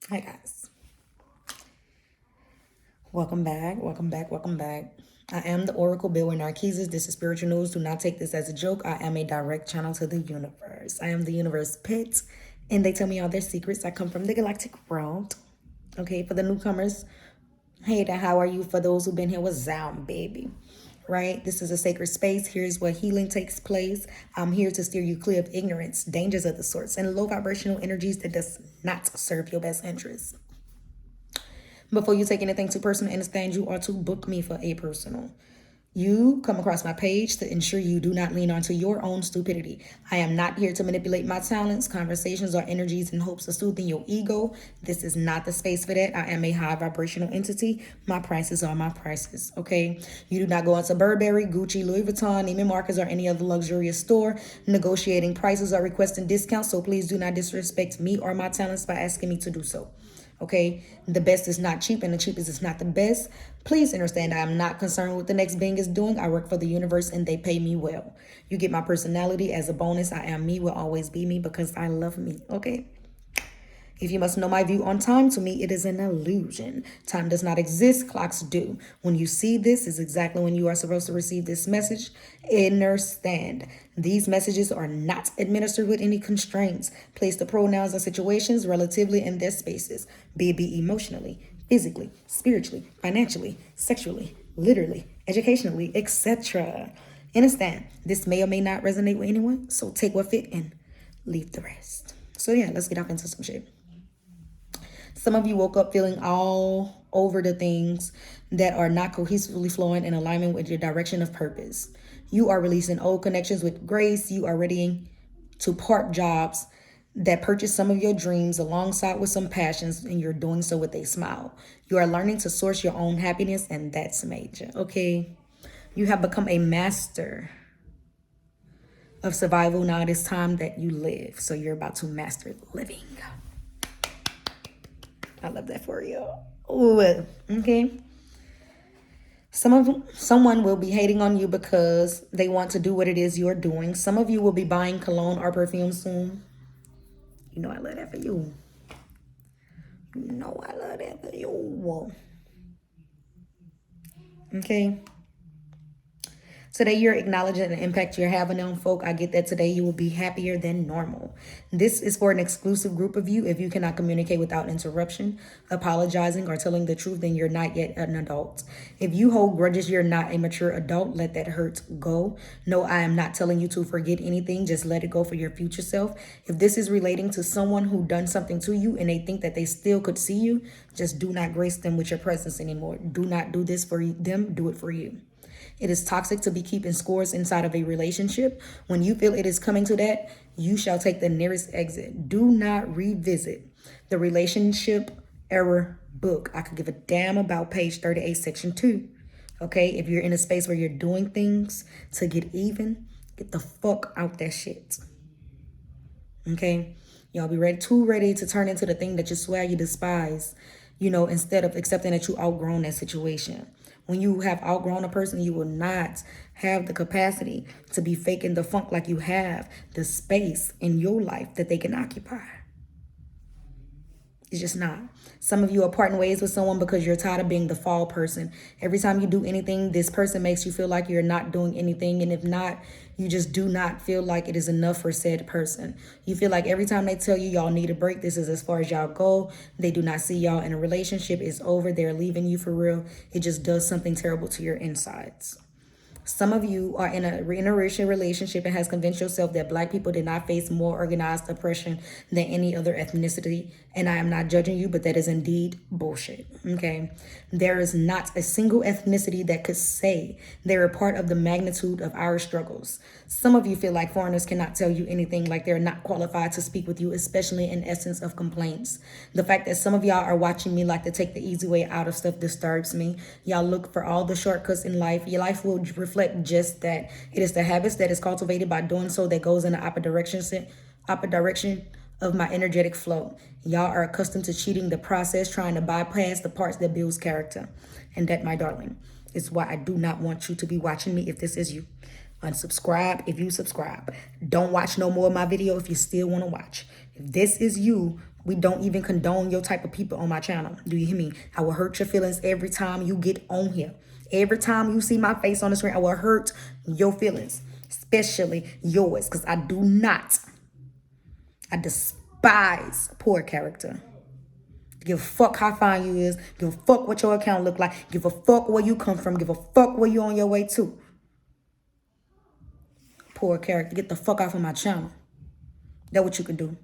Hi guys, welcome back, welcome back, welcome back. I am the Oracle Bill with Narcissus. This is spiritual news. Do not take this as a joke. I am a direct channel to the universe. I am the universe pit, and they tell me all their secrets. I come from the galactic world. Okay, for the newcomers, hey there, how are you? For those who've been here with Zound, baby. Right? This is a sacred space. Here's where healing takes place. I'm here to steer you clear of ignorance, dangers of the sorts, and low vibrational energies that does not serve your best interests. Before you take anything too personal, understand you are to book me for a personal. You come across my page to ensure you do not lean onto your own stupidity. I am not here to manipulate my talents, conversations, or energies in hopes of soothing your ego. This is not the space for that. I am a high vibrational entity. My prices are my prices, okay? You do not go into Burberry, Gucci, Louis Vuitton, Neiman Marcus, or any other luxurious store negotiating prices or requesting discounts, so please do not disrespect me or my talents by asking me to do so. Okay, the best is not cheap and the cheapest is not the best. Please understand I am not concerned with what the next being is doing. I work for the universe and they pay me well. You get my personality as a bonus. I am me, will always be me because I love me. Okay. If you must know my view on time, to me it is an illusion. Time does not exist, clocks do. When you see this is exactly when you are supposed to receive this message. Understand. These messages are not administered with any constraints. Place the pronouns and situations relatively in their spaces, be it emotionally, physically, spiritually, financially, sexually, literally, educationally, etc. Understand, this may or may not resonate with anyone, so take what fit and leave the rest. So yeah, let's get off into some shit. Some of you woke up feeling all over the things that are not cohesively flowing in alignment with your direction of purpose. You are releasing old connections with grace. You are readying to part jobs that purchase some of your dreams alongside with some passions, and you're doing so with a smile. You are learning to source your own happiness, and that's major, okay? You have become a master of survival. Now it is time that you live. So you're about to master living. I love that for you. Ooh, okay. Someone will be hating on you because they want to do what it is you're doing. Some of you will be buying cologne or perfume soon. You know I love that for you. You know I love that for you. Okay. Today, you're acknowledging the impact you're having on folk. I get that today you will be happier than normal. This is for an exclusive group of you. If you cannot communicate without interruption, apologizing, or telling the truth, then you're not yet an adult. If you hold grudges, you're not a mature adult. Let that hurt go. No, I am not telling you to forget anything. Just let it go for your future self. If this is relating to someone who done something to you and they think that they still could see you, just do not grace them with your presence anymore. Do not do this for them. Do it for you. It is toxic to be keeping scores inside of a relationship. When you feel it is coming to that, you shall take the nearest exit. Do not revisit the relationship error book. I could give a damn about page 38, section 2. Okay, if you're in a space where you're doing things to get even, get the fuck out that shit. Okay, y'all be ready to turn into the thing that you swear you despise, instead of accepting that you outgrown that situation. When you have outgrown a person, you will not have the capacity to be faking the funk like you have the space in your life that they can occupy. It's just not. Some of you are parting ways with someone because you're tired of being the fall person. Every time you do anything, this person makes you feel like you're not doing anything. And if not, you just do not feel like it is enough for said person. You feel like every time they tell you y'all need a break, this is as far as y'all go. They do not see y'all in a relationship. It's over. They're leaving you for real. It just does something terrible to your insides. Some of you are in a interracial relationship and has convinced yourself that Black people did not face more organized oppression than any other ethnicity. And I am not judging you, but that is indeed bullshit, okay? There is not a single ethnicity that could say they're a part of the magnitude of our struggles. Some of you feel like foreigners cannot tell you anything, like they're not qualified to speak with you, especially in essence of complaints. The fact that some of y'all are watching me like to take the easy way out of stuff disturbs me. Y'all look for all the shortcuts in life. Your life will reflect just that. It is the habits that is cultivated by doing so that goes in the opposite direction of my energetic flow. Y'all are accustomed to cheating the process, trying to bypass the parts that builds character. And that, my darling, is why I do not want you to be watching me if this is you. Unsubscribe if you subscribe. Don't watch no more of my video if you still want to watch. If this is you, We don't even condone your type of people on my channel. Do you hear me? I will hurt your feelings every time you get on here. Every time you see my face on the screen, I will hurt your feelings, especially yours, because I despise poor character. Give a fuck how fine you is. Give a fuck what your account look like. Give a fuck where you come from. Give a fuck where you on your way to. Poor character. Get the fuck off of my channel. That's what you can do.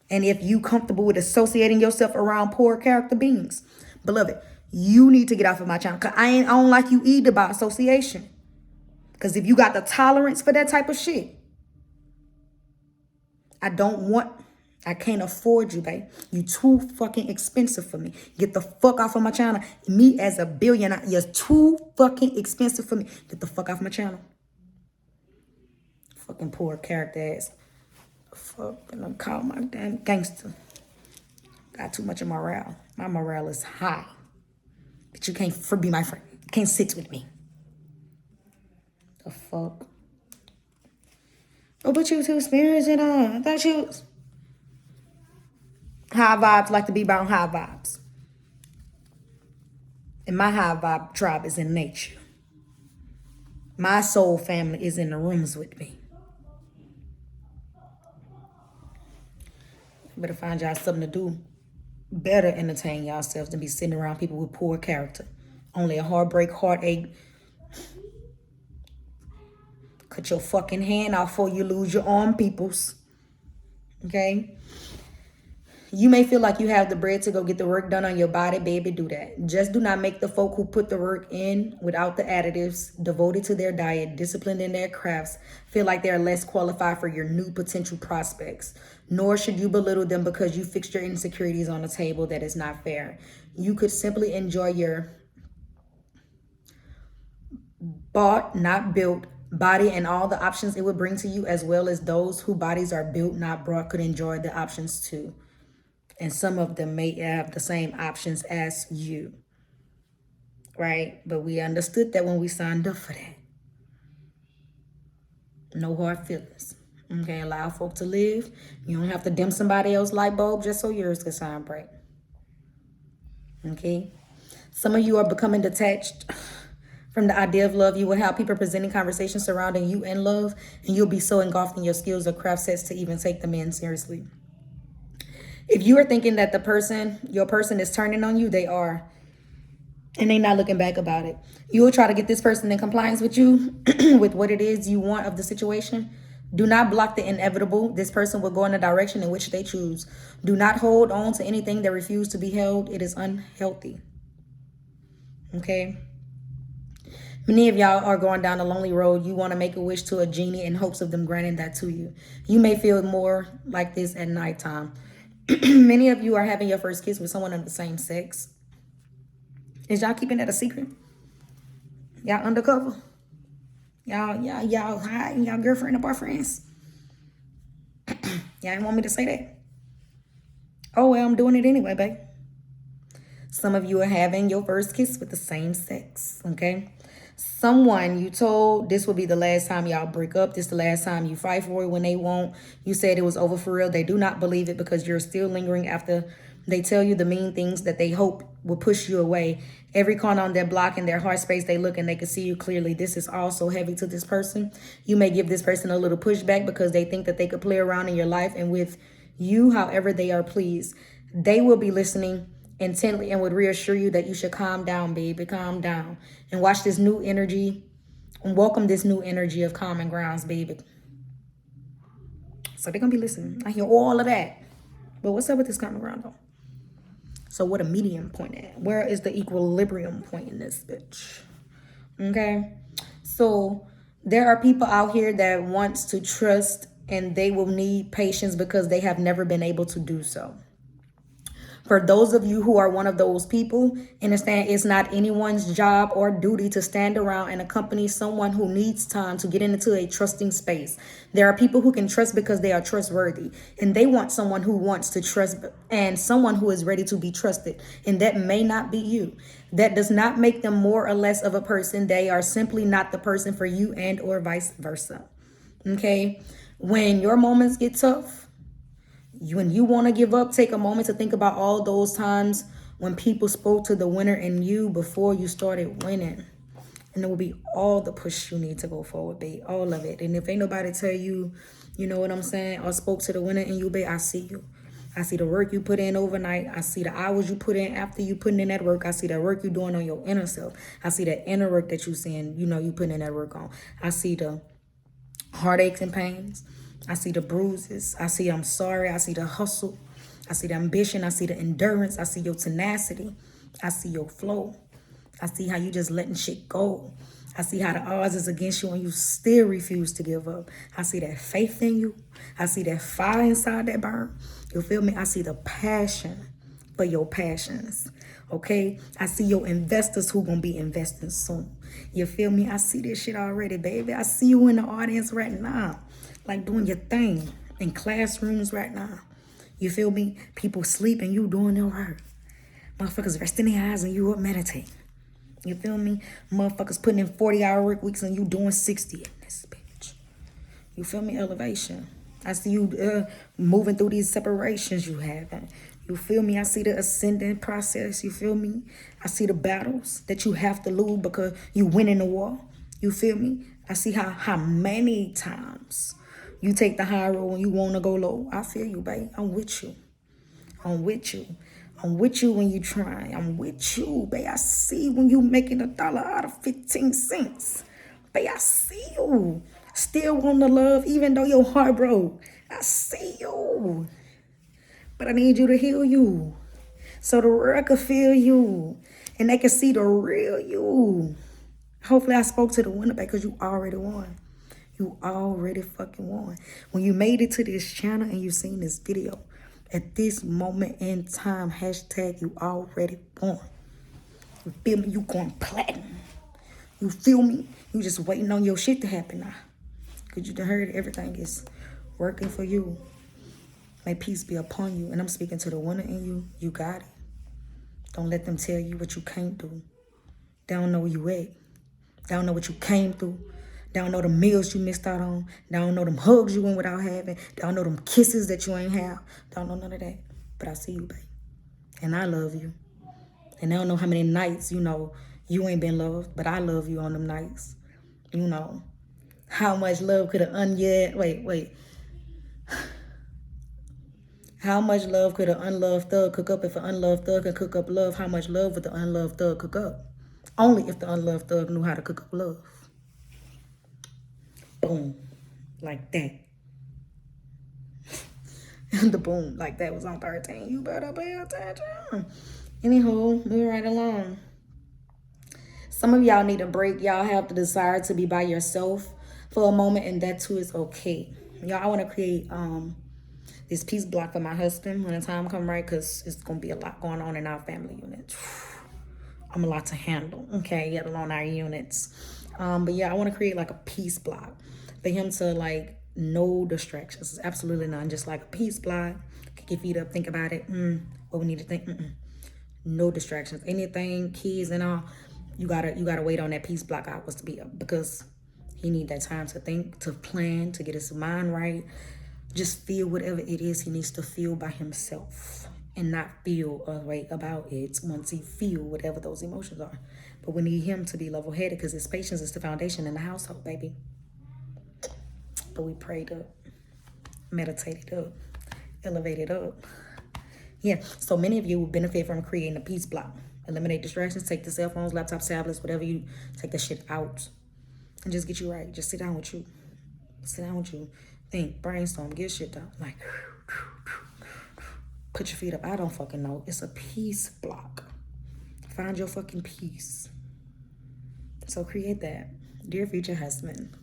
And if you comfortable with associating yourself around poor character beings, beloved, you need to get off of my channel. Because I don't like you either by association. Because if you got the tolerance for that type of shit, I can't afford you, babe. You too fucking expensive for me. Get the fuck off of my channel. Me as a billionaire, you're too fucking expensive for me. Get the fuck off my channel. Fucking poor character ass. Fuck, and I'm calling my damn gangster. Got too much of morale. My morale is high. But you can't be my friend. You can't sit with me. The fuck? Oh, but you too spirited on. I thought you was... High vibes like to be about high vibes. And my high vibe tribe is in nature. My soul family is in the rooms with me. Better find y'all something to do. Better entertain yourselves than be sitting around people with poor character. Only a heartbreak, heartache. Cut your fucking hand off before you lose your arm, peoples. Okay? You may feel like you have the bread to go get the work done on your body, baby, do that. Just do not make the folk who put the work in without the additives, devoted to their diet, disciplined in their crafts, feel like they're less qualified for your new potential prospects. Nor should you belittle them because you fixed your insecurities on the table. That is not fair. You could simply enjoy your bought, not built body and all the options it would bring to you, as well as those whose bodies are built, not brought, could enjoy the options too. And some of them may have the same options as you. Right? But we understood that when we signed up for that. No hard feelings. Okay? Allow folk to live. You don't have to dim somebody else's light bulb just so yours can shine bright. Okay? Some of you are becoming detached from the idea of love. You will have people presenting conversations surrounding you and love. And you'll be so engulfed in your skills or craft sets to even take them in seriously. If you are thinking that your person is turning on you, they are. And they not looking back about it. You will try to get this person in compliance with you, with what it is you want of the situation. Do not block the inevitable. This person will go in the direction in which they choose. Do not hold on to anything that refuses to be held. It is unhealthy. Okay? Many of y'all are going down a lonely road. You want to make a wish to a genie in hopes of them granting that to you. You may feel more like this at nighttime. Many of you are having your first kiss with someone of the same sex. Is y'all keeping that a secret? Y'all undercover? Y'all hiding y'all girlfriend or boyfriends? Y'all didn't want me to say that? Oh, well, I'm doing it anyway, babe. Some of you are having your first kiss with the same sex, okay? Someone you told this will be the last time y'all break up. This the last time you fight for it when they won't. You said it was over for real. They do not believe it because you're still lingering after they tell you the mean things that they hope will push you away. Every corner on their block in their heart space, they look and they can see you clearly. This is all so heavy to this person. You may give this person a little pushback because they think that they could play around in your life and with you however they are pleased. They will be listening intently and would reassure you that you should calm down, baby, calm down. And watch this new energy and welcome this new energy of common grounds, baby. So they're going to be listening. I hear all of that. But what's up with this common ground, though? So what a medium point at? Where is the equilibrium point in this bitch? Okay? So there are people out here that wants to trust and they will need patience because they have never been able to do so. For those of you who are one of those people, understand it's not anyone's job or duty to stand around and accompany someone who needs time to get into a trusting space. There are people who can trust because they are trustworthy, and they want someone who wants to trust and someone who is ready to be trusted. And that may not be you. That does not make them more or less of a person. They are simply not the person for you, and or vice versa. Okay? When your moments get tough, When you want to give up, take a moment to think about all those times when people spoke to the winner in you before you started winning. And it will be all the push you need to go forward, babe. All of it. And if ain't nobody tell you, you know what I'm saying, or spoke to the winner in you, babe, I see you. I see the work you put in overnight. I see the hours you put in after you putting in that work. I see the work you doing on your inner self. I see that inner work that you seeing, you know, you putting in that work on. I see the heartaches and pains. I see the bruises. I see I'm sorry. I see the hustle. I see the ambition. I see the endurance. I see your tenacity. I see your flow. I see how you just letting shit go. I see how the odds is against you and you still refuse to give up. I see that faith in you. I see that fire inside that burn. You feel me? I see the passion for your passions. Okay? I see your investors who gonna be investing soon. You feel me? I see this shit already, baby. I see you in the audience right now. Like doing your thing in classrooms right now. You feel me? People sleep and you doing their work. Motherfuckers resting their eyes and you up meditating. You feel me? Motherfuckers putting in 40-hour work weeks and you doing 60 in this bitch. You feel me? Elevation. I see you moving through these separations you have. You feel me? I see the ascending process. You feel me? I see the battles that you have to lose because you win in the war. You feel me? I see how many times you take the high road when you want to go low. I feel you, babe. I'm with you. I'm with you. I'm with you when you try. I'm with you, babe. I see when you making $1 out of 15 cents. Babe, I see you. Still want to love even though your heart broke. I see you. But I need you to heal you. So the world can feel you. And they can see the real you. Hopefully I spoke to the winner, babe, because you already won. You already fucking won. When you made it to this channel and you seen this video, at this moment in time, hashtag you already won. You feel me? You going platinum. You feel me? You just waiting on your shit to happen now. Because you done heard everything is working for you. May peace be upon you. And I'm speaking to the winner in you. You got it. Don't let them tell you what you can't do. They don't know where you at. They don't know what you came through. They don't know the meals you missed out on. They don't know them hugs you went without having. They don't know them kisses that you ain't have. They don't know none of that. But I see you, babe. And I love you. And they don't know how many nights, you know, you ain't been loved. But I love you on them nights. You know, how much love could an wait. How much love could an unloved thug cook up? If an unloved thug could cook up love, how much love would the unloved thug cook up? Only if the unloved thug knew how to cook up love. Boom. Like that. The boom like that was on 13. You better pay attention. Anywho, moving right along. Some of y'all need a break. Y'all have the desire to be by yourself for a moment, and that too is okay. Y'all, I want to create this peace block for my husband when the time come, right? Because it's going to be a lot going on in our family unit. I'm a lot to handle, okay, let alone our units. But yeah, I want to create like a peace block for him to like no distractions. Absolutely none. Just like a peace block. Kick your feet up, think about it. What we need to think. No distractions. Anything, kids and all. You gotta wait on that peace block hours to be up because he need that time to think, to plan, to get his mind right. Just feel whatever it is he needs to feel by himself and not feel a way about it once he feel whatever those emotions are. But we need him to be level-headed because his patience is the foundation in the household, baby. But we prayed up, meditated up, elevated up. Yeah, so many of you will benefit from creating a peace block. Eliminate distractions, take the cell phones, laptops, tablets, whatever you, take that shit out. And just get you right. Just sit down with you. Sit down with you. Think, brainstorm, get shit done. Like, put your feet up. I don't fucking know. It's a peace block. Find your fucking peace. So create that. Dear future husband.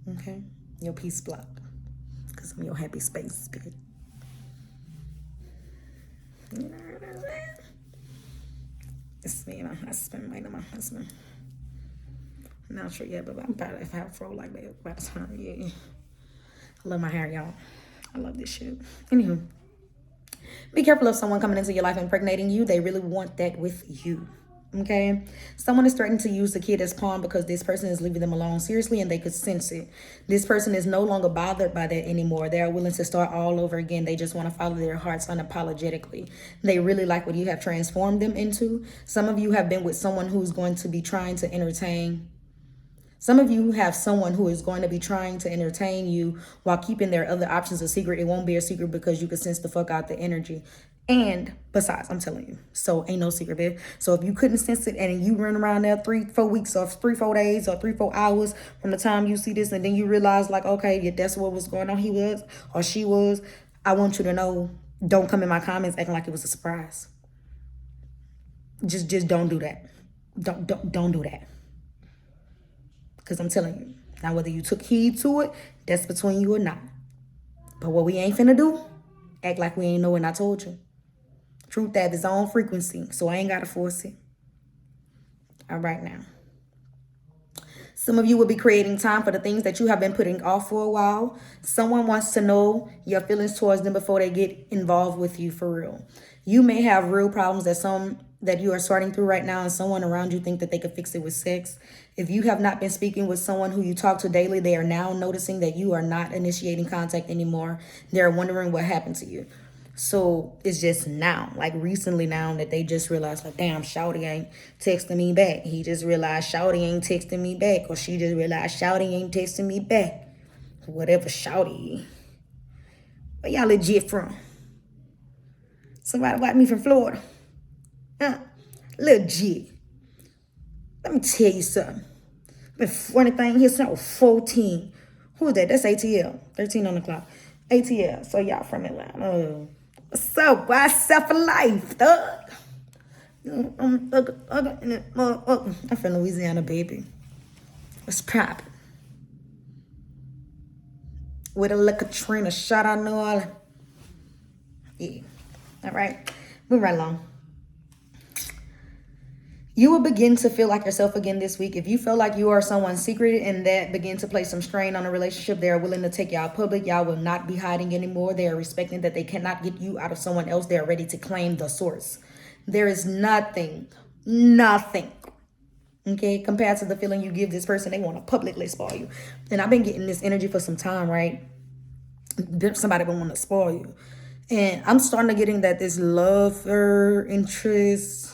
Okay? Your peace block. Because I'm your happy space, bitch. You know what I'm saying? It's me and my husband. Wait, my husband. I'm not sure yet, but I'm proud if I have a fro like that by the time, yeah. I love my hair, y'all. I love this shit. Anywho, be careful of someone coming into your life impregnating you. They really want that with you. Okay, someone is threatening to use the kid as pawn because this person is leaving them alone seriously and they could sense it. This person is no longer bothered by that anymore. They are willing to start all over again. They just want to follow their hearts unapologetically. They really like what you have transformed them into. Some of you have been with someone who's going to be trying to entertain. Some of you have someone who is going to be trying to entertain you while keeping their other options a secret. It won't be a secret because you can sense the fuck out the energy. And besides, I'm telling you, so ain't no secret there. So if you couldn't sense it and you run around there 3-4 weeks or 3-4 days or 3-4 hours from the time you see this and then you realize like, okay, yeah, that's what was going on. He was or she was. I want you to know, don't come in my comments acting like it was a surprise. Just don't do that. Don't do that. Because I'm telling you, now whether you took heed to it, that's between you or not. But what we ain't finna do, act like we ain't know and I told you. Truth have its own frequency, so I ain't got to force it. All right now. Some of you will be creating time for the things that you have been putting off for a while. Someone wants to know your feelings towards them before they get involved with you for real. You may have real problems that you are sorting through right now and someone around you think that they could fix it with sex. If you have not been speaking with someone who you talk to daily, they are now noticing that you are not initiating contact anymore. They're wondering what happened to you. So it's just now, like recently now, that they just realized, like, damn, Shawty ain't texting me back. He just realized Shawty ain't texting me back. Or she just realized Shawty ain't texting me back. Whatever Shawty. Where y'all legit from? Somebody watch me from Florida. Legit. Let me tell you something. Been funny thing here since I was 14. Who is that? That's ATL. 13 on the clock. ATL. So y'all from Atlanta. What's up? What's up for life, thug? I'm from Louisiana, baby. What's poppin'? With a little Katrina shot out New Orleans. Yeah. All right. Move right along. You will begin to feel like yourself again this week. If you feel like you are someone's secret and that begin to place some strain on a relationship, they are willing to take y'all public. Y'all will not be hiding anymore. They are respecting that they cannot get you out of someone else. They are ready to claim the source. There is nothing, okay, compared to the feeling you give this person. They want to publicly spoil you. And I've been getting this energy for some time, right? Somebody been want to spoil you. And I'm starting to getting that this lover interest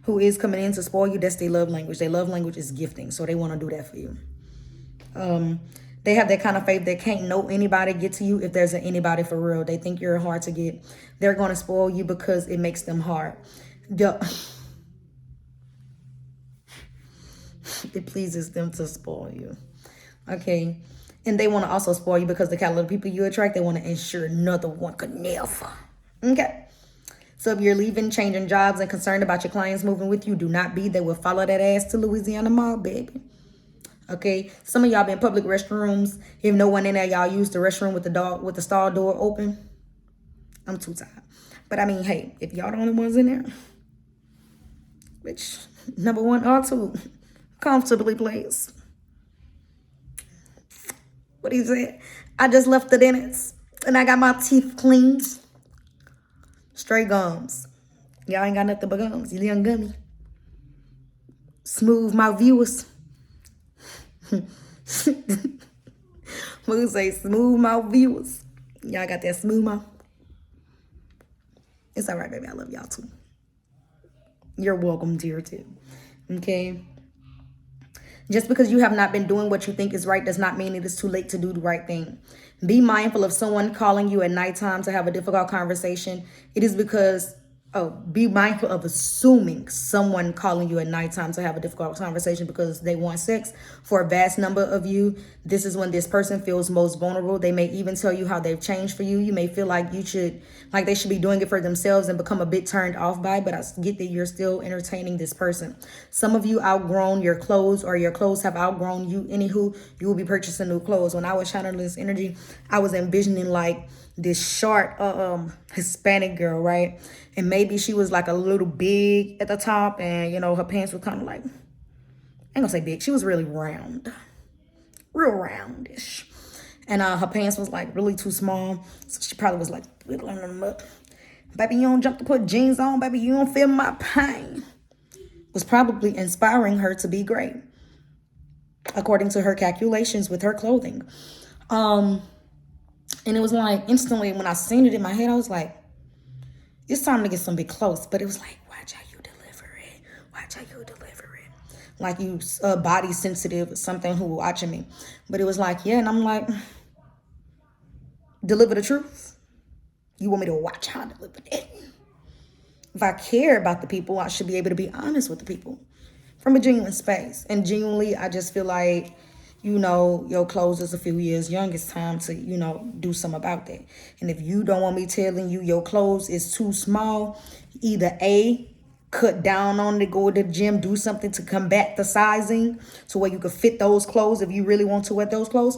who is coming in to spoil you, that's their love language. Their love language is gifting, so they want to do that for you. They have that kind of faith that can't know anybody get to you if there's an anybody for real. They think you're hard to get. They're going to spoil you because it makes them hard. It pleases them to spoil you. Okay. And they want to also spoil you because the caliber of people you attract, they want to ensure another one could never. Okay. So if you're leaving, changing jobs, and concerned about your clients moving with you, do not be. They will follow that ass to Louisiana Mall, baby. Okay. Some of y'all been in public restrooms. If no one in there, y'all use the restroom with the stall door open. I'm too tired. But I mean, hey, if y'all the only ones in there, which number one or two, comfortably please. What he said? I just left the dentist and I got my teeth cleaned. Straight gums. Y'all ain't got nothing but gums. You young gummy. Smooth mouth viewers. Moon say smooth mouth viewers. Y'all got that smooth mouth? It's all right, baby. I love y'all too. You're welcome, dear, too. Okay? Just because you have not been doing what you think is right does not mean it is too late to do the right thing. Be mindful of someone calling you at nighttime to have a difficult conversation. It is because, be mindful of assuming someone calling you at nighttime to have a difficult conversation because they want sex. For a vast number of you, this is when this person feels most vulnerable. They may even tell you how they've changed for you. You may feel like they should be doing it for themselves and become a bit turned off by it, but I get that you're still entertaining this person. Some of you outgrown your clothes or your clothes have outgrown you. Anywho, you will be purchasing new clothes. When I was channeling this energy, I was envisioning like this short Hispanic girl, right? And maybe she was like a little big at the top and, you know, her pants were kind of like, I ain't gonna say big. She was really round, real roundish. And her pants was like really too small. So she probably was like wiggling them up. Baby, you don't jump to put jeans on. Baby, you don't feel my pain. was probably inspiring her to be great, according to her calculations with her clothing. And it was like instantly when I seen it in my head, I was like, it's time to get some big clothes. But it was like, watch how you deliver it. Watch how you deliver it. Like you body sensitive or something who watching me. But it was like, yeah. And I'm like, deliver the truth. You want me to watch how I deliver it? If I care about the people, I should be able to be honest with the people from a genuine space. And genuinely, I just feel like, you know, your clothes is a few years young. It's time to, you know, do something about that. And if you don't want me telling you your clothes is too small, either A, cut down on it, go to the gym, do something to combat the sizing to where you can fit those clothes if you really want to wear those clothes.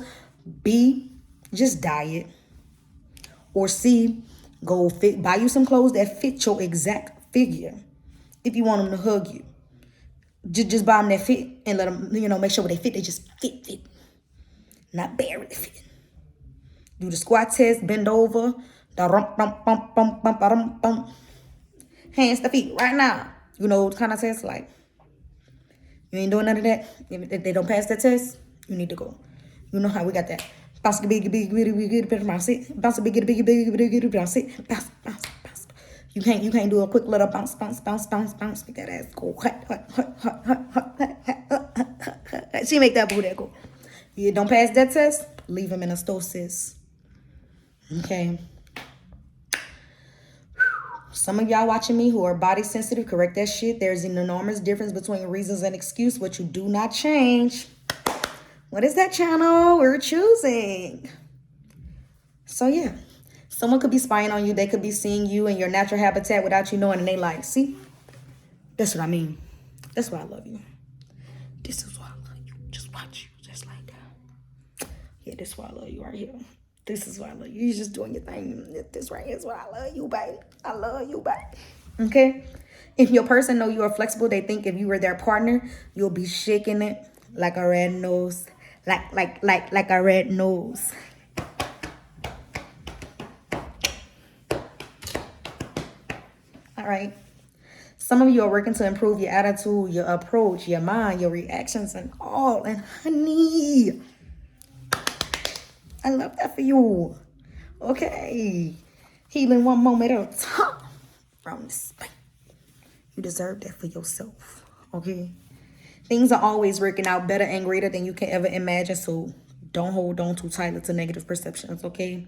B, just diet. Or C, go buy you some clothes that fit your exact figure. If you want them to hug you, just buy them that fit and let them, you know, make sure when they fit, they just fit. Not barely fit. Do the squat test, bend over. Hands to feet right now. You know what kind of test like. You ain't doing none of that. If they don't pass that test, you need to go. You know how we got that. Bounce big, bounce it. Bounce big, bounce it. Bounce. You can't do a quick little bounce. Make that ass go. She make that booty go. You don't pass that test, leave him in a stosis. Okay. Some of y'all watching me who are body sensitive, correct that shit. There's an enormous difference between reasons and excuse, what you do not change. What is that channel we're choosing? So yeah, someone could be spying on you. They could be seeing you in your natural habitat without you knowing, and they like, see, that's what I mean. That's why I love you. This is why I love you. Just watch you, just like that. Yeah, this is why I love you right here. This is why I love you. You're just doing your thing. This right here is why I love you, babe. I love you, babe. Okay? If your person know you are flexible, they think if you were their partner, you'll be shaking it like a red nose. Like a red nose. All right. Some of you are working to improve your attitude, your approach, your mind, your reactions, and all. And honey, I love that for you. Okay. Healing one moment at a time from this pain. You deserve that for yourself. Okay. Things are always working out better and greater than you can ever imagine. So don't hold on too tightly to negative perceptions. Okay.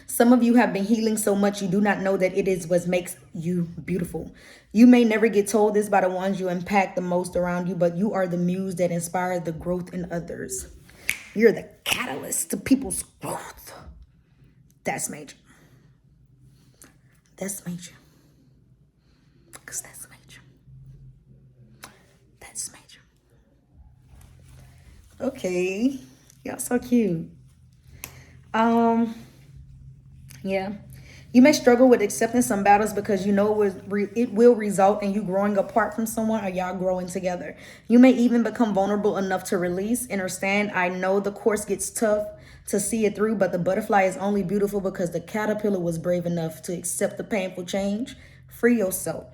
Some of you have been healing so much you do not know that it is what makes you beautiful. You may never get told this by the ones you impact the most around you, but you are the muse that inspires the growth in others. You're the catalyst to people's growth. That's major. That's major. Because that's major. That's major. Okay. Y'all so cute. Yeah. You may struggle with accepting some battles because you know it will result in you growing apart from someone or y'all growing together. You may even become vulnerable enough to release. Understand, I know the course gets tough to see it through, but the butterfly is only beautiful because the caterpillar was brave enough to accept the painful change. Free yourself.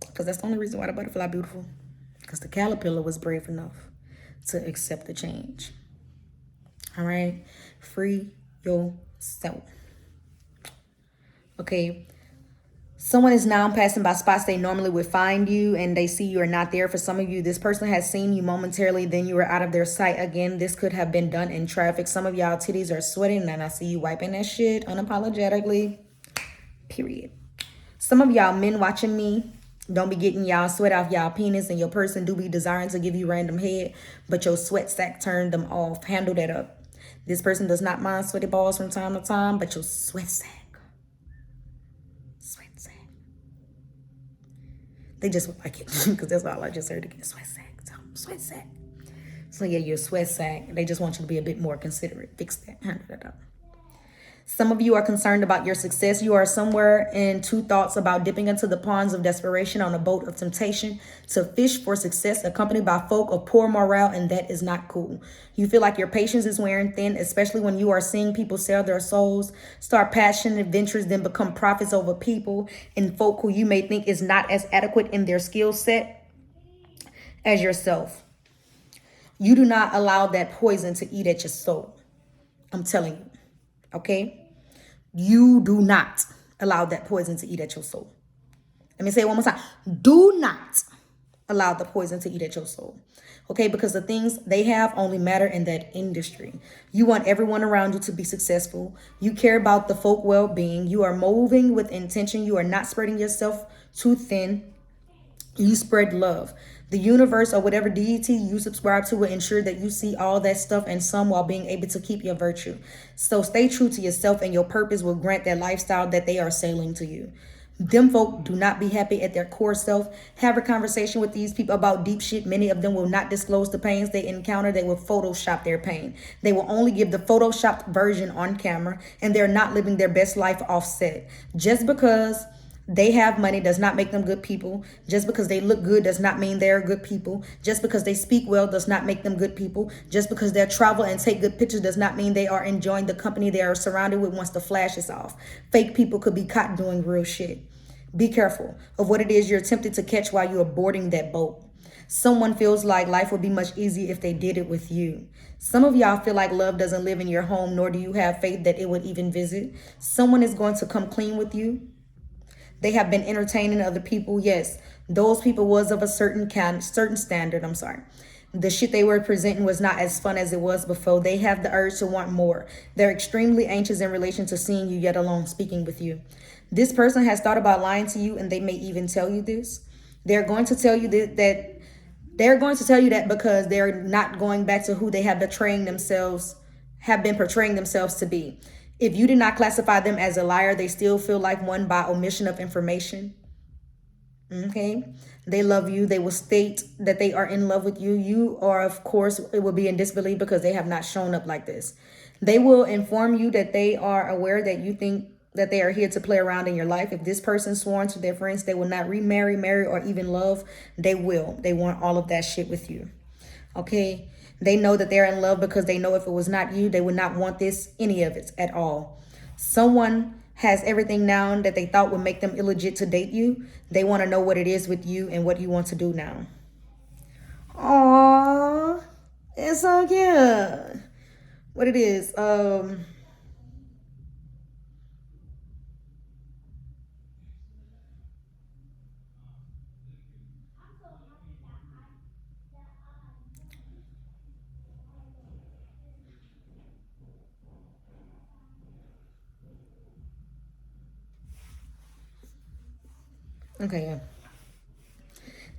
Because that's the only reason why the butterfly is beautiful. Because the caterpillar was brave enough to accept the change. All right? Free yourself. Okay. Someone is now passing by spots they normally would find you and they see you are not there. For some of you, this person has seen you momentarily, then you are out of their sight again. This could have been done in traffic. Some of y'all titties are sweating and I see you wiping that shit unapologetically. Period. Some of y'all men watching me, don't be getting y'all sweat off y'all penis, and your person do be desiring to give you random head, but your sweat sack turned them off. Handle that up. This person does not mind sweaty balls from time to time, but your sweat sack. They just would like it because that's all I just heard again. Sweat sack. Sweat sack. So yeah, your sweat sack. They just want you to be a bit more considerate. Fix that. Handle that up. Some of you are concerned about your success. You are somewhere in two thoughts about dipping into the ponds of desperation on a boat of temptation to fish for success, accompanied by folk of poor morale, and that is not cool. You feel like your patience is wearing thin, especially when you are seeing people sell their souls, start passionate adventures, then become prophets over people and folk who you may think is not as adequate in their skill set as yourself. You do not allow that poison to eat at your soul. I'm telling you, okay? You do not allow that poison to eat at your soul. Let me say it one more time. Do not allow the poison to eat at your soul. Okay, because the things they have only matter in that industry. You want everyone around you to be successful. You care about the folk well-being. You are moving with intention. You are not spreading yourself too thin. You spread love. The universe or whatever deity you subscribe to will ensure that you see all that stuff and some while being able to keep your virtue. So stay true to yourself and your purpose will grant that lifestyle that they are selling to you. Them folk do not be happy at their core self. Have a conversation with these people about deep shit. Many of them will not disclose the pains they encounter. They will Photoshop their pain. They will only give the Photoshopped version on camera, and they're not living their best life offset. Just because they have money does not make them good people. Just because they look good does not mean they're good people. Just because they speak well does not make them good people. Just because they travel and take good pictures does not mean they are enjoying the company they are surrounded with once the flash is off. Fake people could be caught doing real shit. Be careful of what it is you're attempting to catch while you're boarding that boat. Someone feels like life would be much easier if they did it with you. Some of y'all feel like love doesn't live in your home, nor do you have faith that it would even visit. Someone is going to come clean with you. They have been entertaining other people. Yes, those people was of a certain standard. The shit they were presenting was not as fun as it was before. They have the urge to want more. They're extremely anxious in relation to seeing you, yet alone speaking with you. This person has thought about lying to you, and they may even tell you this. They're going to tell you that because they're not going back to who they have been portraying themselves to be. If you did not classify them as a liar, they still feel like one by omission of information. Okay? They love you. They will state that they are in love with you. You are, of course, it will be in disbelief because they have not shown up like this. They will inform you that they are aware that you think that they are here to play around in your life. If this person sworn to their friends they will not remarry, marry, or even love, they will. They want all of that shit with you. Okay? They know that they're in love because they know if it was not you, they would not want any of it at all. Someone has everything now that they thought would make them illegit to date you. They want to know what it is with you and what you want to do now. Aww, it's so cute. What it is, okay, yeah.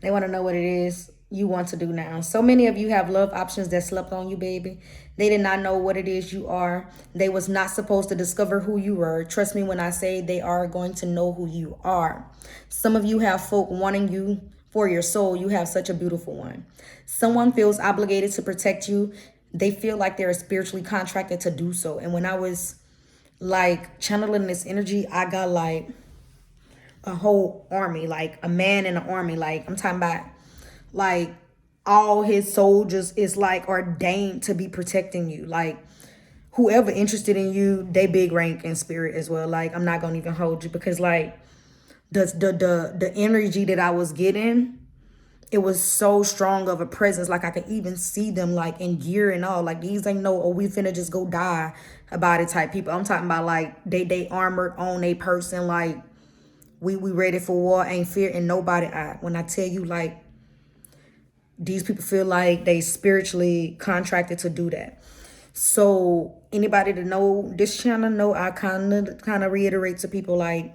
They want to know what it is you want to do now. So many of you have love options that slept on you, baby. They did not know what it is you are. They was not supposed to discover who you were. Trust me when I say they are going to know who you are. Some of you have folk wanting you for your soul. You have such a beautiful one. Someone feels obligated to protect you. They feel like they're spiritually contracted to do so. And when I was like channeling this energy, I got like a whole army, like a man in an army. Like I'm talking about like all his soldiers is like ordained to be protecting you. Like whoever interested in you, they big rank in spirit as well. Like I'm not gonna even hold you because like the energy that I was getting, it was so strong of a presence. Like I could even see them like in gear and all. Like these ain't no, oh, we finna just go die about it type people. I'm talking about like they armored on a person. Like we ready for war, ain't fearing nobody. When I tell you like these people feel like they spiritually contracted to do that. So anybody that know this channel know I kind of reiterate to people like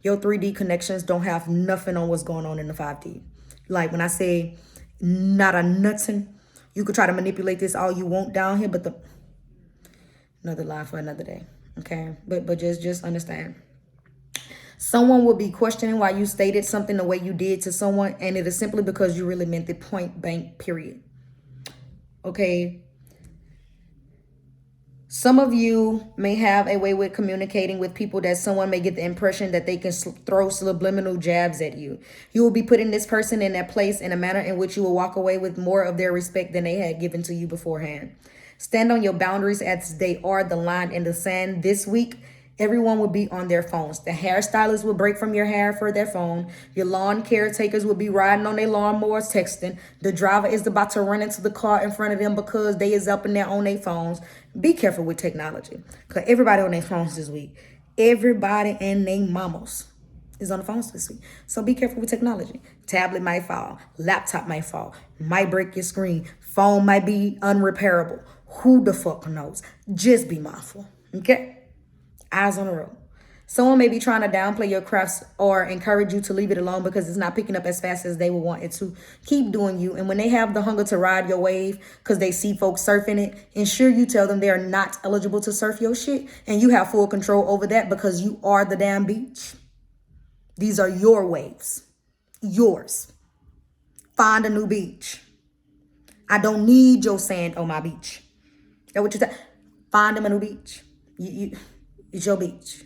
your 3D connections don't have nothing on what's going on in the 5D. Like when I say not a nothing, you could try to manipulate this all you want down here, but another lie for another day. Okay, but just understand. Someone will be questioning why you stated something the way you did to someone, and it is simply because you really meant it, point blank, period. Okay. Some of you may have a way with communicating with people that someone may get the impression that they can throw subliminal jabs at you. You will be putting this person in that place in a manner in which you will walk away with more of their respect than they had given to you beforehand. Stand on your boundaries as they are the line in the sand this week. Everyone will be on their phones. The hairstylists will break from your hair for their phone. Your lawn caretakers will be riding on their lawnmowers texting. The driver is about to run into the car in front of them because they is up in there on their phones. Be careful with technology. Because everybody on their phones this week. Everybody and their mamas is on the phones this week. So be careful with technology. Tablet might fall. Laptop might fall. Might break your screen. Phone might be unrepairable. Who the fuck knows? Just be mindful. Okay? Eyes on the road. Someone may be trying to downplay your crafts or encourage you to leave it alone because it's not picking up as fast as they would want it to. Keep doing you. And when they have the hunger to ride your wave because they see folks surfing it, ensure you tell them they are not eligible to surf your shit. And you have full control over that because you are the damn beach. These are your waves. Yours. Find a new beach. I don't need your sand on my beach. That's what you say. Find them a new beach. It's your beach.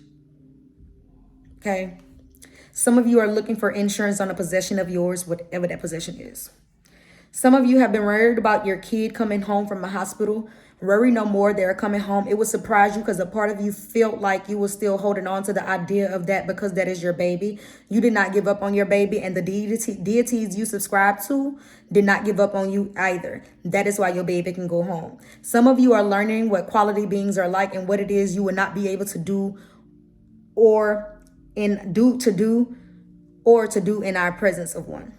Okay? Some of you are looking for insurance on a possession of yours, whatever that possession is. Some of you have been worried about your kid coming home from the hospital. Worry no more, they're coming home. It will surprise you because a part of you felt like you were still holding on to the idea of that because that is your baby. You did not give up on your baby, and the deities you subscribe to did not give up on you either. That is why your baby can go home. Some of you are learning what quality beings are like and what it is you will not be able to do to do in our presence of one.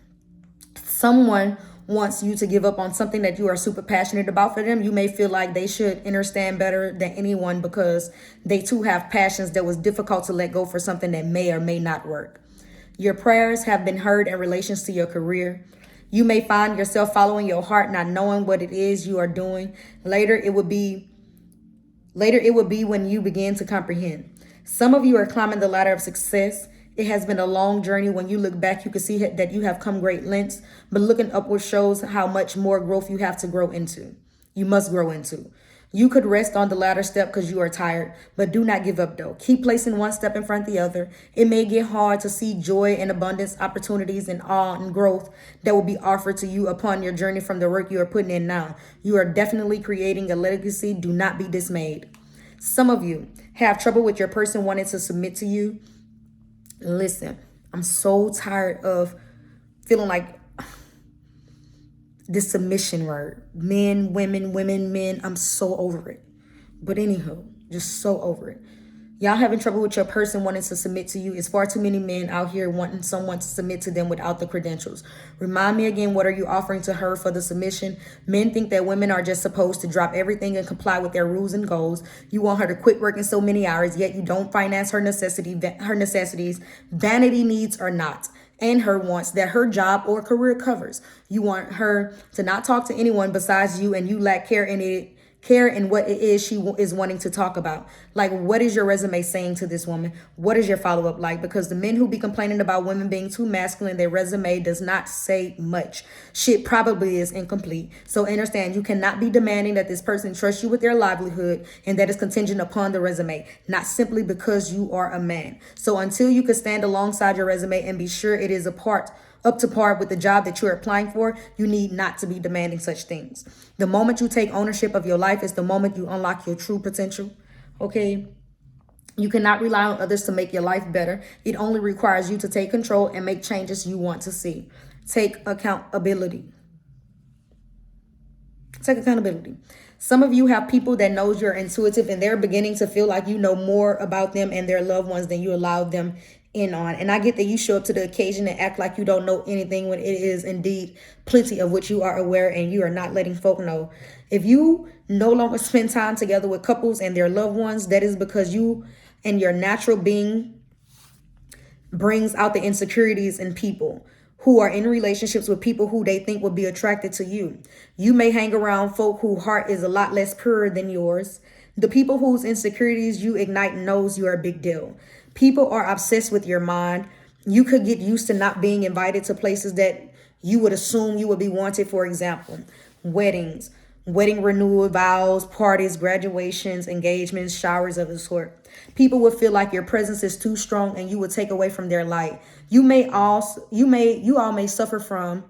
Someone wants you to give up on something that you are super passionate about for them. You may feel like they should understand better than anyone because they too have passions that was difficult to let go for something that may or may not work. Your prayers have been heard in relations to your career. You may find yourself following your heart, not knowing what it is you are doing. Later it would be when you begin to comprehend. Some of you are climbing the ladder of success. It has been a long journey. When you look back, you can see that you have come great lengths, but looking upward shows how much more growth you have to grow into. You must grow into. You could rest on the ladder step because you are tired, but do not give up though. Keep placing one step in front of the other. It may get hard to see joy and abundance, opportunities and awe and growth that will be offered to you upon your journey from the work you are putting in now. You are definitely creating a legacy. Do not be dismayed. Some of you have trouble with your person wanting to submit to you. Listen, I'm so tired of feeling like this submission word. Men, women, men. I'm so over it. But anywho, just so over it. Y'all having trouble with your person wanting to submit to you. It's far too many men out here wanting someone to submit to them without the credentials. Remind me again, what are you offering to her for the submission? Men think that women are just supposed to drop everything and comply with their rules and goals. You want her to quit working so many hours, yet you don't finance her necessities, vanity needs or not, and her wants that her job or career covers. You want her to not talk to anyone besides you, and you lack care in what it is she is wanting to talk about. Like, what is your resume saying to this woman? What is your follow-up like? Because the men who be complaining about women being too masculine, their resume does not say much. Shit probably is incomplete. So understand, you cannot be demanding that this person trust you with their livelihood, and that is contingent upon the resume, not simply because you are a man. So until you can stand alongside your resume and be sure it is up to par with the job that you're applying for, you need not to be demanding such things. The moment you take ownership of your life is the moment you unlock your true potential. Okay? You cannot rely on others to make your life better. It only requires you to take control and make changes you want to see. Take accountability. Take accountability. Some of you have people that knows you're intuitive, and they're beginning to feel like you know more about them and their loved ones than you allowed them in on. And I get that you show up to the occasion and act like you don't know anything when it is indeed plenty of which you are aware, and you are not letting folk know. If you no longer spend time together with couples and their loved ones, that is because you and your natural being brings out the insecurities in people who are in relationships with people who they think would be attracted to you. You may hang around folk whose heart is a lot less pure than yours. The people whose insecurities you ignite knows you are a big deal. People are obsessed with your mind. You could get used to not being invited to places that you would assume you would be wanted. For example, weddings, wedding renewal vows, parties, graduations, engagements, showers of the sort. People will feel like your presence is too strong and you will take away from their light. You all may suffer from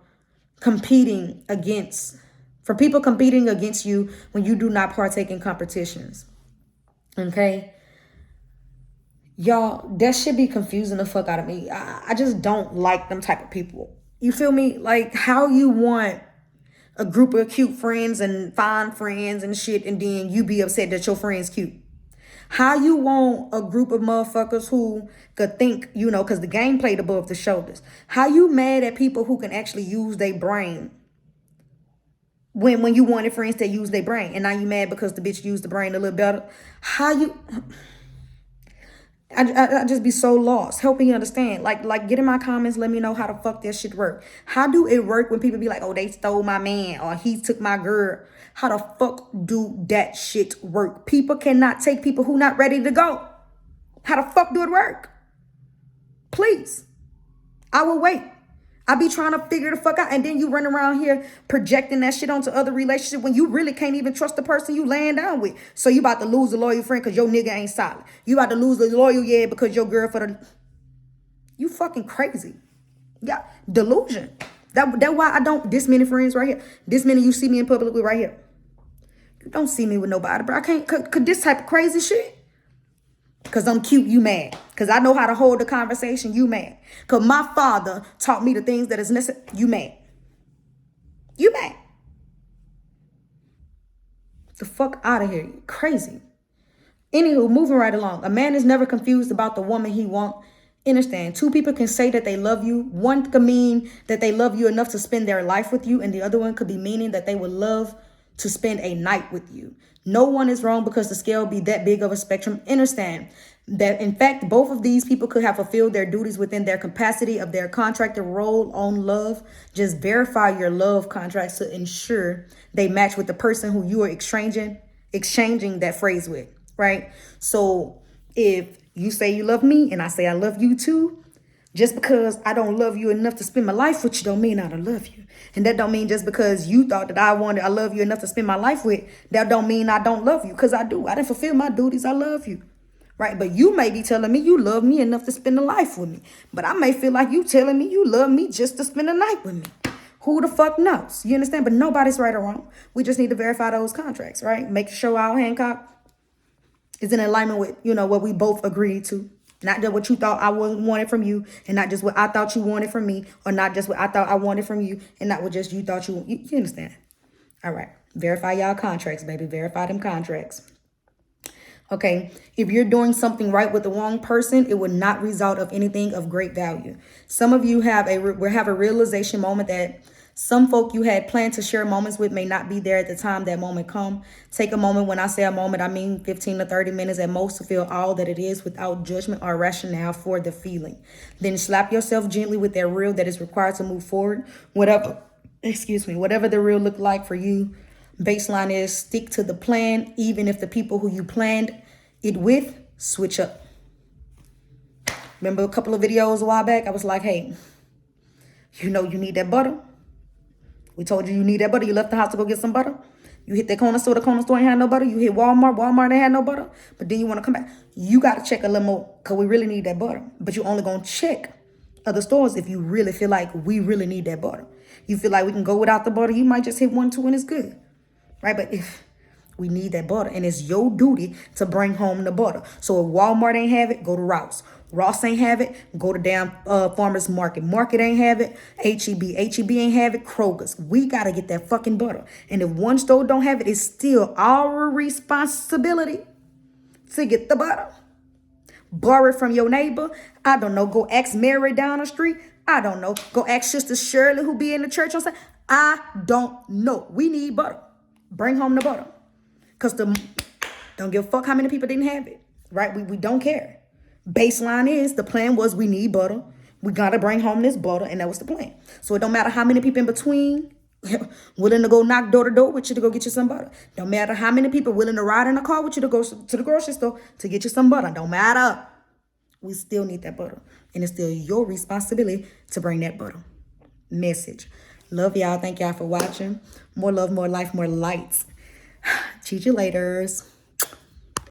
competing against, for people competing against you when you do not partake in competitions. Okay? Y'all, that should be confusing the fuck out of me. I just don't like them type of people. You feel me? Like, how you want a group of cute friends and fine friends and shit, and then you be upset that your friend's cute. How you want a group of motherfuckers who could think, because the game played above the shoulders. How you mad at people who can actually use their brain when you wanted friends that use their brain, and now you mad because the bitch used the brain a little better? How you... I just be so lost. Helping you understand. Like get in my comments. Let me know how the fuck that shit work. How do it work when people be like, oh, they stole my man or he took my girl? How the fuck do that shit work? People cannot take people who not ready to go. How the fuck do it work? Please. I will wait. I be trying to figure the fuck out, and then you run around here projecting that shit onto other relationships when you really can't even trust the person you laying down with. So you about to lose a loyal friend because your nigga ain't solid. You about to lose a loyal because your girl for the... You fucking crazy. Yeah, delusion. That why I don't... This many friends right here. This many you see me in public with right here. You don't see me with nobody, bro. I can't... Could this type of crazy shit? Because I'm cute, you mad. Because I know how to hold the conversation, you mad. Because my father taught me the things that is necessary, you mad. You mad. The fuck out of here. You're crazy. Anywho, moving right along. A man is never confused about the woman he wants. Understand, two people can say that they love you. One could mean that they love you enough to spend their life with you, and the other one could be meaning that they would love to spend a night with you. No one is wrong because the scale be that big of a spectrum. Understand that, in fact, both of these people could have fulfilled their duties within their capacity of their contracted role on love. Just verify your love contracts to ensure they match with the person who you are exchanging that phrase with, right? So if you say you love me and I say I love you too, just because I don't love you enough to spend my life with you don't mean I don't love you. And that don't mean just because you thought that I love you enough to spend my life with, that don't mean I don't love you, because I do. I didn't fulfill my duties. I love you, right? But you may be telling me you love me enough to spend a life with me. But I may feel like you telling me you love me just to spend a night with me. Who the fuck knows? You understand? But nobody's right or wrong. We just need to verify those contracts, right? Make sure our Hancock is in alignment with, what we both agreed to. Not just what you thought I wanted from you, and not just what I thought you wanted from me, or not just what I thought I wanted from you, and not what just you thought you understand. All right. Verify y'all contracts, baby. Verify them contracts. Okay. If you're doing something right with the wrong person, it will not result of anything of great value. Some of you have a realization moment that some folk you had planned to share moments with may not be there at the time that moment come. Take a moment. When I say a moment, I mean 15 to 30 minutes at most to feel all that it is without judgment or rationale for the feeling. Then slap yourself gently with that reel that is required to move forward. Whatever the reel look like for you. Baseline is stick to the plan, even if the people who you planned it with switch up. Remember a couple of videos a while back? I was like, hey, you need that butter. We told you need that butter. You left the house to go get some butter. You hit that corner store. The corner store ain't had no butter. You hit Walmart. Walmart ain't had no butter. But then you want to come back. You got to check a little more because we really need that butter. But you only going to check other stores if you really feel like we really need that butter. You feel like we can go without the butter. You might just hit 1, 2 and it's good. Right? But if we need that butter, and it's your duty to bring home the butter. So if Walmart ain't have it, go to Ross. Ross ain't have it, go to damn Farmer's Market. Market ain't have it, HEB ain't have it, Kroger's. We got to get that fucking butter. And if one store don't have it, it's still our responsibility to get the butter. Borrow it from your neighbor. I don't know. Go ask Mary down the street. I don't know. Go ask Sister Shirley who be in the church on Sunday. I don't know. We need butter. Bring home the butter. Because don't give a fuck how many people didn't have it. Right? We don't care. Baseline is the plan was we need butter. We got to bring home this butter. And that was the plan. So it don't matter how many people in between willing to go knock door to door with you to go get you some butter. Don't matter how many people willing to ride in a car with you to go to the grocery store to get you some butter. Don't matter. We still need that butter. And it's still your responsibility to bring that butter. Message. Love y'all. Thank y'all for watching. More love, more life, more lights. Cheat you laters.